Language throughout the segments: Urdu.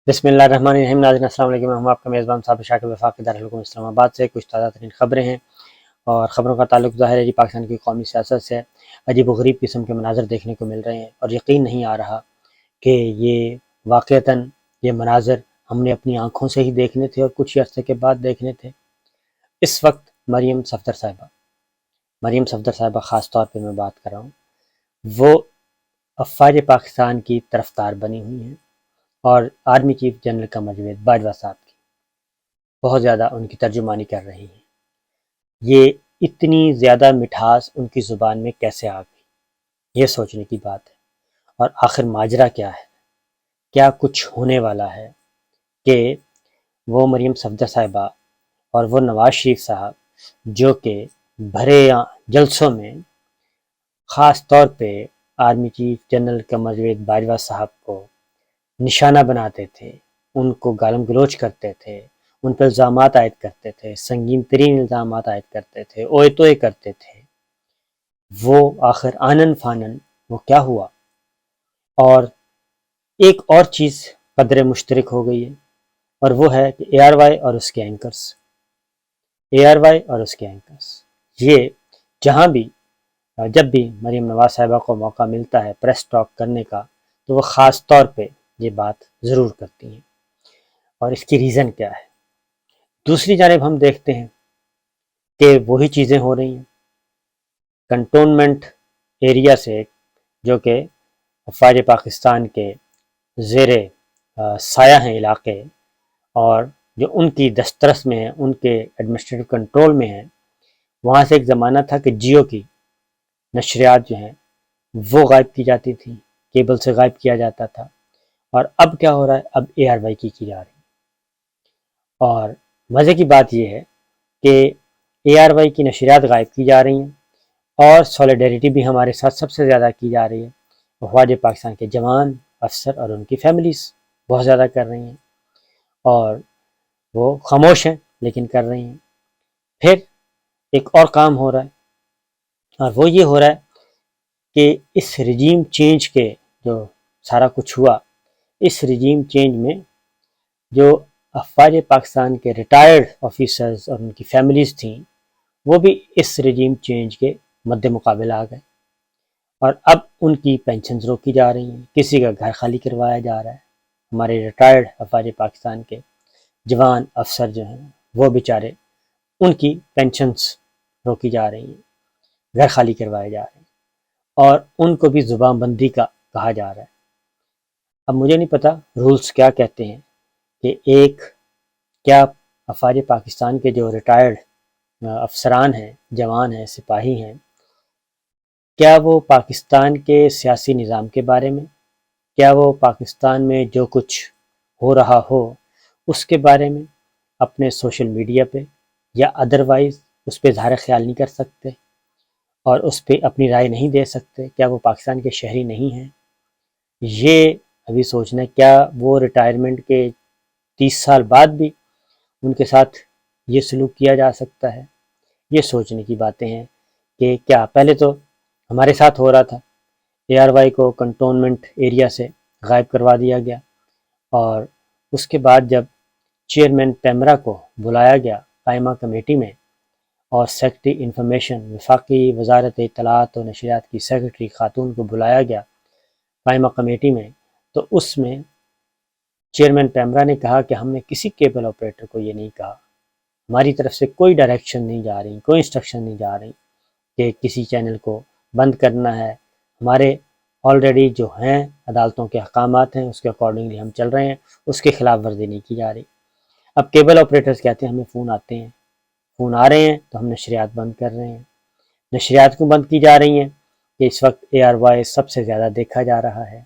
بسم اللہ الرحمن الرحیم۔ ناظرین السلام علیکم، ہم آپ کا میزبان صاحب شاکر وفاقی دارالحکومت اسلام آباد سے کچھ تازہ ترین خبریں ہیں، اور خبروں کا تعلق ظاہر ہے پاکستان کی قومی سیاست سے۔ عجیب و غریب قسم کے مناظر دیکھنے کو مل رہے ہیں اور یقین نہیں آ رہا کہ یہ واقعتاً یہ مناظر ہم نے اپنی آنکھوں سے ہی دیکھنے تھے اور کچھ عرصے کے بعد دیکھنے تھے۔ اس وقت مریم صفدر صاحبہ خاص طور پہ میں بات کر رہا ہوں، وہ افواج پاکستان کی طرفدار بنی ہوئی ہیں اور army chief general Qamar Javed Bajwa صاحب کی بہت زیادہ ان کی ترجمانی کر رہی ہیں۔ یہ اتنی زیادہ مٹھاس ان کی زبان میں کیسے آ گئی، یہ سوچنے کی بات ہے۔ اور آخر ماجرا کیا ہے، کیا کچھ ہونے والا ہے کہ وہ مریم صفدر صاحبہ اور وہ نواز شریف صاحب جو کہ بھرے جلسوں میں خاص طور پہ army chief general Qamar Javed Bajwa صاحب کو نشانہ بناتے تھے، ان کو گالم گلوچ کرتے تھے، ان پر الزامات عائد کرتے تھے، سنگین ترین الزامات عائد کرتے تھے، اوئے توئے کرتے تھے، وہ آخر آنن فانن وہ کیا ہوا؟ اور ایک اور چیز قدر مشترک ہو گئی ہے، اور وہ ہے کہ اے آر وائی اور اس کے اینکرز یہ جہاں بھی جب بھی مریم نواز صاحبہ کو موقع ملتا ہے پریس ٹاک کرنے کا تو وہ خاص طور پہ یہ بات ضرور کرتی ہیں، اور اس کی ریزن کیا ہے؟ دوسری جانب ہم دیکھتے ہیں کہ وہی چیزیں ہو رہی ہیں کنٹونمنٹ ایریا سے، جو کہ افواج پاکستان کے زیر سایہ ہیں علاقے، اور جو ان کی دسترس میں ہیں، ان کے ایڈمنسٹریٹو کنٹرول میں ہیں۔ وہاں سے ایک زمانہ تھا کہ جیو کی نشریات جو ہیں وہ غائب کی جاتی تھی، کیبل سے غائب کیا جاتا تھا، اور اب کیا ہو رہا ہے؟ اب اے آر وائی کی جا رہی ہے۔ اور مزے کی بات یہ ہے کہ اے آر وائی کی نشریات غائب کی جا رہی ہیں، اور سولیڈیریٹی بھی ہمارے ساتھ سب سے زیادہ کی جا رہی ہے۔ افواج پاکستان کے جوان، افسر اور ان کی فیملیز بہت زیادہ کر رہی ہیں، اور وہ خاموش ہیں لیکن کر رہی ہیں۔ پھر ایک اور کام ہو رہا ہے، اور وہ یہ ہو رہا ہے کہ اس رجیم چینج کے جو سارا کچھ ہوا، اس رجیم چینج میں جو افواج پاکستان کے ریٹائرڈ آفیسرز اور ان کی فیملیز تھیں، وہ بھی اس رجیم چینج کے مد مقابل آ گئے، اور اب ان کی پینشنز روکی جا رہی ہیں، کسی کا گھر خالی کروایا جا رہا ہے۔ ہمارے ریٹائرڈ افواج پاکستان کے جوان افسر جو ہیں وہ بیچارے، ان کی پینشنز روکی جا رہی ہیں، گھر خالی کروائے جا رہے ہیں، اور ان کو بھی زبان بندی کا کہا جا رہا ہے۔ اب مجھے نہیں پتا رولز کیا کہتے ہیں کہ کیا افواج پاکستان کے جو ریٹائرڈ افسران ہیں، جوان ہیں، سپاہی ہیں، کیا وہ پاکستان کے سیاسی نظام کے بارے میں، کیا وہ پاکستان میں جو کچھ ہو رہا ہو اس کے بارے میں اپنے سوشل میڈیا پہ یا ادروائز اس پہ اظہار خیال نہیں کر سکتے اور اس پہ اپنی رائے نہیں دے سکتے؟ کیا وہ پاکستان کے شہری نہیں ہیں؟ یہ ابھی سوچنا ہے، کیا وہ ریٹائرمنٹ کے 30 سال بعد بھی ان کے ساتھ یہ سلوک کیا جا سکتا ہے؟ یہ سوچنے کی باتیں ہیں کہ کیا پہلے تو ہمارے ساتھ ہو رہا تھا، اے آر وائی کو کنٹونمنٹ ایریا سے غائب کروا دیا گیا، اور اس کے بعد جب چیئرمین پیمرا کو بلایا گیا قائمہ کمیٹی میں، اور سیکرٹری انفارمیشن وفاقی وزارت اطلاعات و نشریات کی سیکرٹری خاتون کو بلایا گیا قائمہ کمیٹی میں، تو اس میں چیئرمین پیمرا نے کہا کہ ہم نے کسی کیبل آپریٹر کو یہ نہیں کہا، ہماری طرف سے کوئی ڈائریکشن نہیں جا رہی، کوئی انسٹرکشن نہیں جا رہی کہ کسی چینل کو بند کرنا ہے۔ ہمارے آلریڈی جو ہیں عدالتوں کے احکامات ہیں، اس کے اکارڈنگلی ہم چل رہے ہیں، اس کے خلاف ورزی نہیں کی جا رہی۔ اب کیبل آپریٹرز کہتے ہیں ہمیں فون آتے ہیں، فون آ رہے ہیں تو ہم نشریات بند کر رہے ہیں۔ نشریات کیوں بند کی جا رہی ہیں؟ کہ اس وقت اے آر وائی سب سے زیادہ دیکھا جا رہا ہے،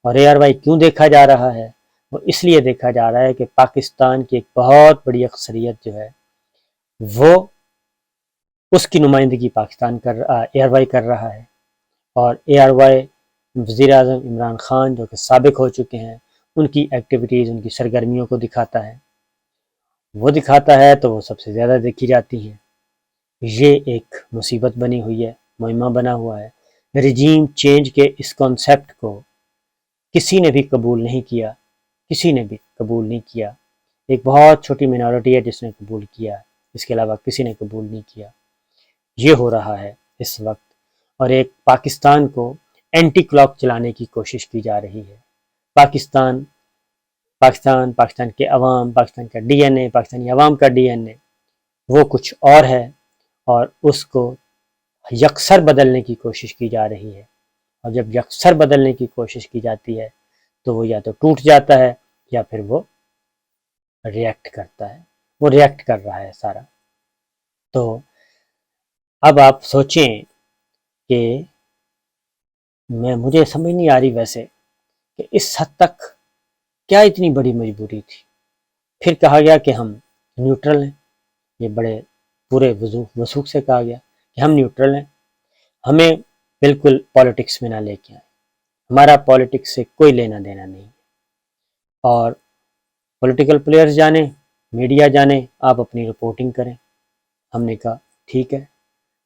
اور اے آر وائی کیوں دیکھا جا رہا ہے؟ وہ اس لیے دیکھا جا رہا ہے کہ پاکستان کی ایک بہت بڑی اکثریت جو ہے وہ اس کی نمائندگی پاکستان اے آر وائی کر رہا ہے، اور اے آر وائی وزیر اعظم عمران خان جو کہ سابق ہو چکے ہیں، ان کی ایکٹیویٹیز، ان کی سرگرمیوں کو دکھاتا ہے، وہ دکھاتا ہے تو وہ سب سے زیادہ دیکھی جاتی ہیں۔ یہ ایک مصیبت بنی ہوئی ہے، معمہ بنا ہوا ہے۔ رجیم چینج کے اس کانسیپٹ کو کسی نے بھی قبول نہیں کیا کسی نے بھی قبول نہیں کیا. ایک بہت چھوٹی مینورٹی ہے جس نے قبول کیا، اس کے علاوہ کسی نے قبول نہیں کیا. یہ ہو رہا ہے اس وقت، اور ایک پاکستان کو اینٹی کلاک چلانے کی کوشش کی جا رہی ہے. پاکستان کے عوام، پاکستان کا ڈی این اے، پاکستانی عوام کا ڈی این اے وہ کچھ اور ہے، اور اس کو یکسر بدلنے کی کوشش کی جا رہی ہے. اور جب یکسر بدلنے کی کوشش کی جاتی ہے تو وہ یا تو ٹوٹ جاتا ہے یا پھر وہ ریئیکٹ کرتا ہے. وہ ریئیکٹ کر رہا ہے سارا. تو اب آپ سوچیں کہ مجھے سمجھ نہیں آ رہی ویسے کہ اس حد تک کیا اتنی بڑی مجبوری تھی. پھر کہا گیا کہ ہم نیوٹرل ہیں. یہ بڑے پورے وثوق سے کہا گیا کہ ہم نیوٹرل ہیں، ہمیں بالکل پالیٹکس میں نہ لے کے آئیں، ہمارا پالیٹکس سے کوئی لینا دینا نہیں. اور پولیٹیکل پلیئرز جانے، میڈیا جانے، آپ اپنی رپورٹنگ کریں. ہم نے کہا ٹھیک ہے،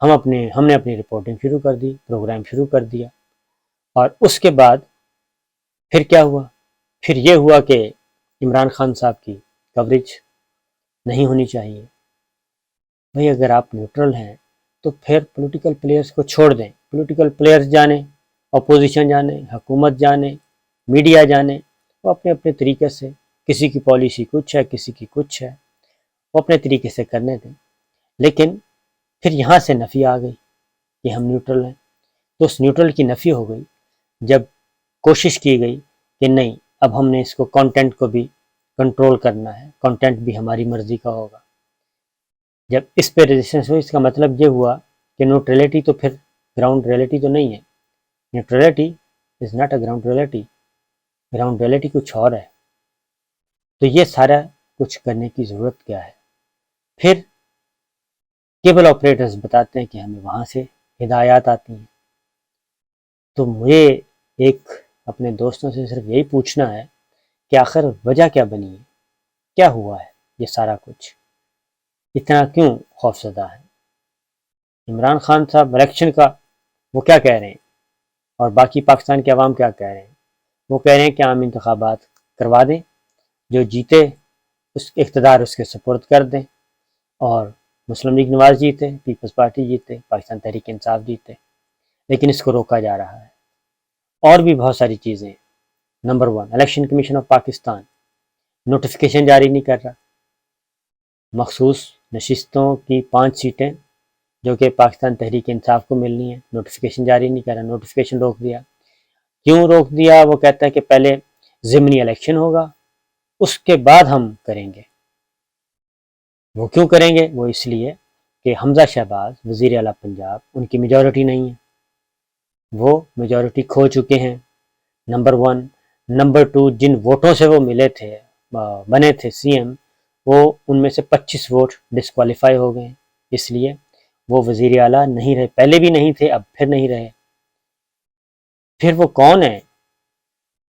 ہم نے اپنی رپورٹنگ شروع کر دی، پروگرام شروع کر دیا. اور اس کے بعد پھر کیا ہوا؟ پھر یہ ہوا کہ عمران خان صاحب کی کوریج نہیں ہونی چاہیے. بھئی اگر آپ نیوٹرل ہیں تو پھر پولیٹیکل پلیئرز کو چھوڑ دیں. پولیٹیکل پلیئرز جانے، اپوزیشن جانے، حکومت جانے، میڈیا جانے، وہ اپنے اپنے طریقے سے، کسی کی پالیسی کچھ ہے، کسی کی کچھ ہے، وہ اپنے طریقے سے کرنے دیں. لیکن پھر یہاں سے نفی آ گئی کہ ہم نیوٹرل ہیں. تو اس نیوٹرل کی نفی ہو گئی جب کوشش کی گئی کہ نہیں، اب ہم نے اس کو کانٹینٹ کو بھی کنٹرول کرنا ہے، کانٹینٹ بھی ہماری مرضی کا ہوگا. جب اس پہ ریزسٹنس ہوئی، اس کا مطلب یہ ہوا کہ نیوٹرلٹی تو پھر گراؤنڈ ریئلٹی تو نہیں ہے. Neutrality is not a ground reality. Ground reality کچھ اور ہے. تو یہ سارا کچھ کرنے کی ضرورت کیا ہے؟ پھر کیبل آپریٹرز بتاتے ہیں کہ ہمیں وہاں سے ہدایات آتی ہیں. تو مجھے ایک اپنے دوستوں سے صرف یہی پوچھنا ہے کہ آخر وجہ کیا بنی ہے؟ کیا ہوا ہے یہ سارا کچھ؟ اتنا کیوں خوفزدہ ہے؟ عمران خان صاحب الیکشن کا وہ کیا کہہ رہے ہیں، اور باقی پاکستان کے عوام کیا کہہ رہے ہیں؟ وہ کہہ رہے ہیں کہ عام انتخابات کروا دیں، جو جیتے اس اقتدار اس کے سپرد کر دیں، اور مسلم لیگ نواز جیتے، پیپلز پارٹی جیتے، پاکستان تحریک انصاف جیتے. لیکن اس کو روکا جا رہا ہے. اور بھی بہت ساری چیزیں. Number 1، election commission of Pakistan notification جاری نہیں کر رہا. مخصوص نشستوں کی 5 سیٹیں جو کہ پاکستان تحریک انصاف کو ملنی ہے، نوٹیفیکیشن جاری نہیں کر رہا. نوٹیفیکیشن روک دیا. کیوں روک دیا؟ وہ کہتا ہے کہ پہلے ضمنی الیکشن ہوگا، اس کے بعد ہم کریں گے. وہ کیوں کریں گے؟ وہ اس لیے کہ حمزہ شہباز وزیر اعلیٰ پنجاب، ان کی میجورٹی نہیں ہے، وہ میجورٹی کھو چکے ہیں. نمبر 1. نمبر 2، جن ووٹوں سے وہ ملے تھے، بنے تھے سی ایم، وہ ان میں سے 25 ووٹ ڈسکوالیفائی ہو گئے. اس لیے وہ وزیر اعلیٰ نہیں رہے. پہلے بھی نہیں تھے، اب پھر نہیں رہے. پھر وہ کون ہے؟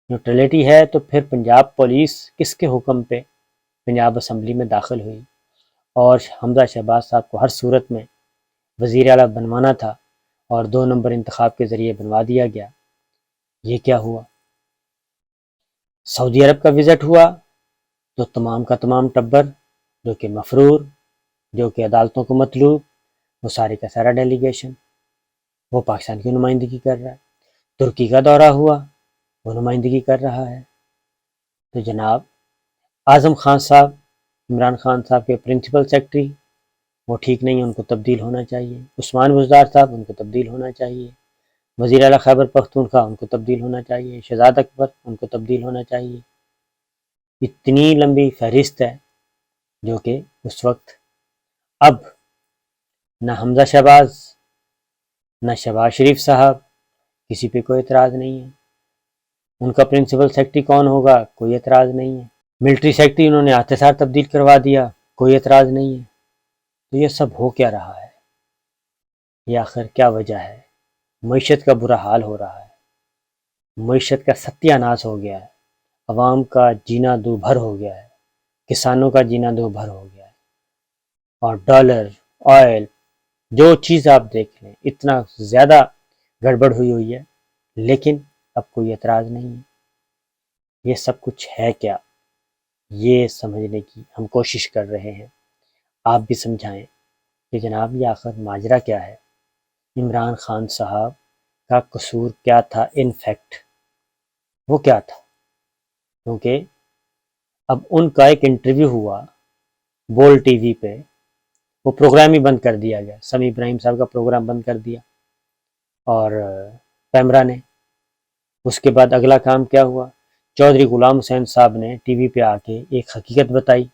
نیوٹرلٹی ہے تو پھر پنجاب پولیس کس کے حکم پہ پنجاب اسمبلی میں داخل ہوئی، اور حمزہ شہباز صاحب کو ہر صورت میں وزیر اعلیٰ بنوانا تھا، اور 2 نمبر انتخاب کے ذریعے بنوا دیا گیا. یہ کیا ہوا؟ سعودی عرب کا وزٹ ہوا تو تمام کا تمام ٹبر، جو کہ مفرور، جو کہ عدالتوں کو مطلوب، وہ سارے کا سارا ڈیلیگیشن وہ پاکستان کی نمائندگی کر رہا ہے. ترکی کا دورہ ہوا، وہ نمائندگی کر رہا ہے. تو جناب اعظم خان صاحب، عمران خان صاحب کے پرنسپل سیکرٹری، وہ ٹھیک نہیں، ان کو تبدیل ہونا چاہیے. عثمان بزدار صاحب، ان کو تبدیل ہونا چاہیے. وزیر اعلیٰ خیبر پختونخوا، ان کو تبدیل ہونا چاہیے. شہزاد اکبر، ان کو تبدیل ہونا چاہیے. اتنی لمبی فہرست ہے جو کہ اس وقت اب نہ حمزہ شہباز، نہ شہباز شریف صاحب، کسی پہ کوئی اعتراض نہیں ہے. ان کا پرنسپل سیکرٹری کون ہوگا؟ کوئی اعتراض نہیں ہے. ملٹری سیکرٹری انہوں نے آتے سار تبدیل کروا دیا، کوئی اعتراض نہیں ہے. تو یہ سب ہو کیا رہا ہے؟ یہ آخر کیا وجہ ہے؟ معیشت کا برا حال ہو رہا ہے، معیشت کا ستیہ ناش ہو گیا ہے، عوام کا جینا دو بھر ہو گیا ہے، کسانوں کا جینا دو بھر ہو گیا ہے. اور ڈالر، آئل، جو چیز آپ دیکھ لیں، اتنا زیادہ گڑبڑ ہوئی ہے، لیکن اب کوئی اعتراض نہیں ہے. یہ سب کچھ ہے کیا، یہ سمجھنے کی ہم کوشش کر رہے ہیں۔ آپ بھی سمجھائیں کہ جناب یہ آخر ماجرا کیا ہے، عمران خان صاحب کا قصور کیا تھا، ان فیکٹ وہ کیا تھا؟ کیونکہ اب ان کا ایک انٹرویو ہوا بول ٹی وی پہ، وہ پروگرام ہی بند کر دیا گیا، سمیع ابراہیم صاحب کا پروگرام بند کر دیا اور پیمرا نے۔ اس کے بعد اگلا کام کیا ہوا، چودھری غلام حسین صاحب نے ٹی وی پہ آ کے ایک حقیقت بتائی،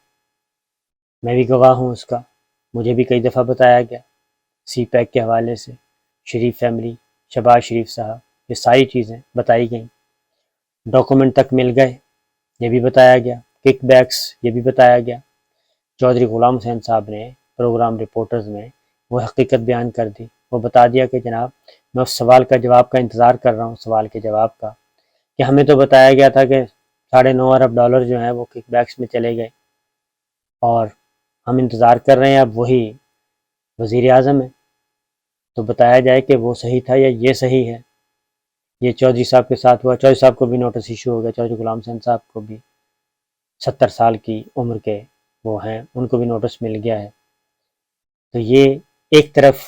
میں بھی گواہ ہوں اس کا، مجھے بھی کئی دفعہ بتایا گیا سی پیک کے حوالے سے، شریف فیملی، شہباز شریف صاحب، یہ ساری چیزیں بتائی گئیں، ڈاکومنٹ تک مل گئے، یہ بھی بتایا گیا، کک بیکس یہ بھی بتایا گیا۔ چودھری غلام حسین صاحب نے پروگرام رپورٹرز میں وہ حقیقت بیان کر دی، وہ بتا دیا کہ جناب میں اس سوال کا جواب کا انتظار کر رہا ہوں، سوال کے جواب کا، کہ ہمیں تو بتایا گیا تھا کہ $9.5 ارب جو ہیں وہ کک بیکس میں چلے گئے، اور ہم انتظار کر رہے ہیں اب وہی وزیر اعظم ہے، تو بتایا جائے کہ وہ صحیح تھا یا یہ صحیح ہے۔ یہ چودھری صاحب کے ساتھ ہوا، چودھری صاحب کو بھی نوٹس ایشو ہو گیا، چودھری غلام حسین صاحب کو بھی 70 سال کی عمر کے وہ ہیں، ان کو بھی نوٹس مل گیا ہے۔ تو یہ ایک طرف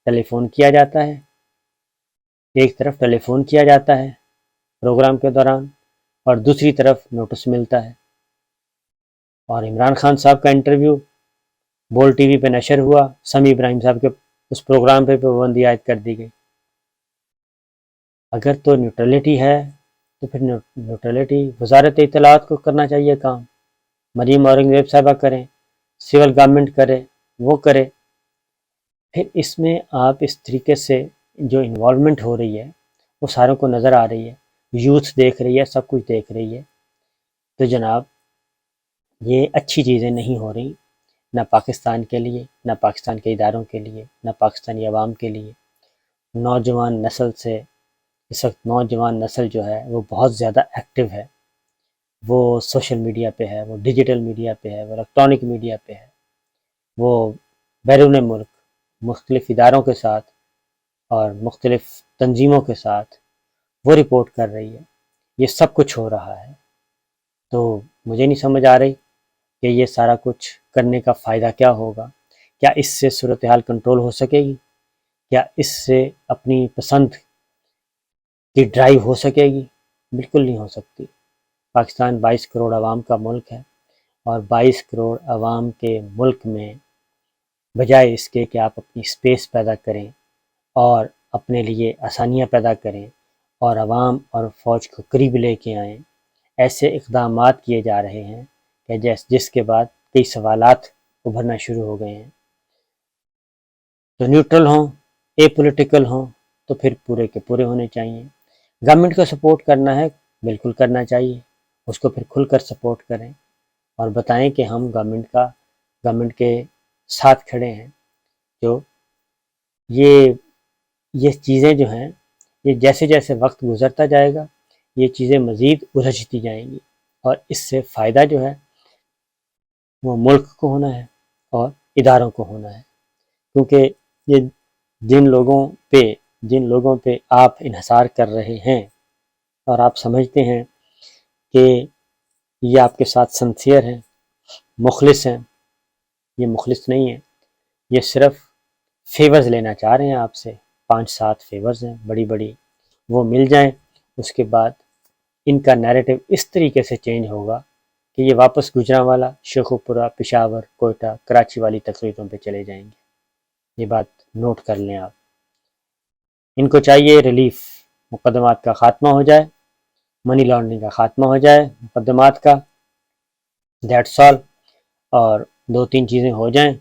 ٹیلی فون کیا جاتا ہے، ایک طرف ٹیلی فون کیا جاتا ہے پروگرام کے دوران، اور دوسری طرف نوٹس ملتا ہے۔ اور عمران خان صاحب کا انٹرویو بول ٹی وی پہ نشر ہوا، سمیع ابراہیم صاحب کے اس پروگرام پہ پابندی عائد کر دی گئی۔ اگر تو نیوٹرلٹی ہے تو پھر نیوٹرلٹی وزارت اطلاعات کو کرنا چاہیے کام، مریم اورنگزیب صاحبہ کریں، سول گورنمنٹ کرے، وہ کرے۔ پھر اس میں آپ اس طریقے سے جو انوالومنٹ ہو رہی ہے وہ ساروں کو نظر آ رہی ہے، یوتھ دیکھ رہی ہے، سب کچھ دیکھ رہی ہے، تو جناب یہ اچھی چیزیں نہیں ہو رہی، نہ پاکستان کے لیے، نہ پاکستان کے اداروں کے لیے، نہ پاکستانی عوام کے لیے۔ نوجوان نسل سے اس وقت نوجوان نسل جو ہے وہ بہت زیادہ ایکٹیو ہے، وہ سوشل میڈیا پہ ہے، وہ ڈیجیٹل میڈیا پہ ہے، وہ الیکٹرانک میڈیا پہ ہے، وہ بیرون ملک مختلف اداروں کے ساتھ اور مختلف تنظیموں کے ساتھ وہ رپورٹ کر رہی ہے، یہ سب کچھ ہو رہا ہے۔ تو مجھے نہیں سمجھ آ رہی کہ یہ سارا کچھ کرنے کا فائدہ کیا ہوگا، کیا اس سے صورتحال کنٹرول ہو سکے گی، کیا اس سے اپنی پسند کی ڈرائیو ہو سکے گی؟ بالکل نہیں ہو سکتی۔ پاکستان 22 کروڑ عوام کا ملک ہے، اور 22 کروڑ عوام کے ملک میں بجائے اس کے کہ آپ اپنی اسپیس پیدا کریں اور اپنے لیے آسانیاں پیدا کریں اور عوام اور فوج کو قریب لے کے آئیں، ایسے اقدامات کیے جا رہے ہیں کہ جس کے بعد کئی سوالات ابھرنا شروع ہو گئے ہیں۔ تو نیوٹرل ہوں، اے پولیٹیکل ہوں، تو پھر پورے کے پورے ہونے چاہیے۔ گورنمنٹ کو سپورٹ کرنا ہے، بالکل کرنا چاہیے، اس کو پھر کھل کر سپورٹ کریں اور بتائیں کہ ہم گورنمنٹ کے ساتھ کھڑے ہیں۔ جو یہ چیزیں جو ہیں، یہ جیسے جیسے وقت گزرتا جائے گا یہ چیزیں مزید الجھتی جائیں گی، اور اس سے فائدہ جو ہے وہ ملک کو ہونا ہے اور اداروں کو ہونا ہے، کیونکہ یہ جن لوگوں پہ آپ انحصار کر رہے ہیں اور آپ سمجھتے ہیں کہ یہ آپ کے ساتھ سنسیئر ہیں، مخلص ہیں، یہ مخلص نہیں ہیں، یہ صرف فیورز لینا چاہ رہے ہیں آپ سے، 5-7 فیورز ہیں بڑی بڑی، وہ مل جائیں، اس کے بعد ان کا نیریٹو اس طریقے سے چینج ہوگا کہ یہ واپس گجرانوالہ، شیخوپورہ، پشاور، کوئٹہ، کراچی والی تقریروں پہ چلے جائیں گے۔ یہ بات نوٹ کر لیں آپ۔ ان کو چاہیے ریلیف، مقدمات کا خاتمہ ہو جائے، منی لانڈرنگ کا خاتمہ ہو جائے مقدمات کا، دیٹس آل، اور 2-3 چیزیں ہو جائیں،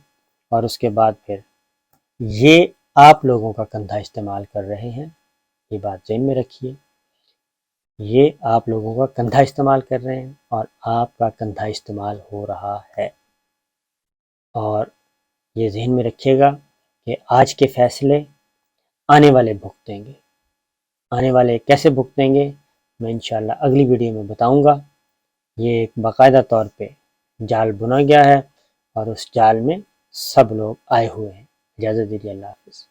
اور اس کے بعد پھر یہ آپ لوگوں کا کندھا استعمال کر رہے ہیں، یہ بات ذہن میں رکھیے، یہ آپ لوگوں کا کندھا استعمال کر رہے ہیں اور آپ کا کندھا استعمال ہو رہا ہے، اور یہ ذہن میں رکھیے گا کہ آج کے فیصلے آنے والے بھگتیں گے، آنے والے کیسے بھگتیں گے میں انشاءاللہ اگلی ویڈیو میں بتاؤں گا۔ یہ ایک باقاعدہ طور پہ جال بنا گیا ہے اور اس جال میں سب لوگ آئے ہوئے ہیں۔ اجازت دیجیے، اللہ حافظ۔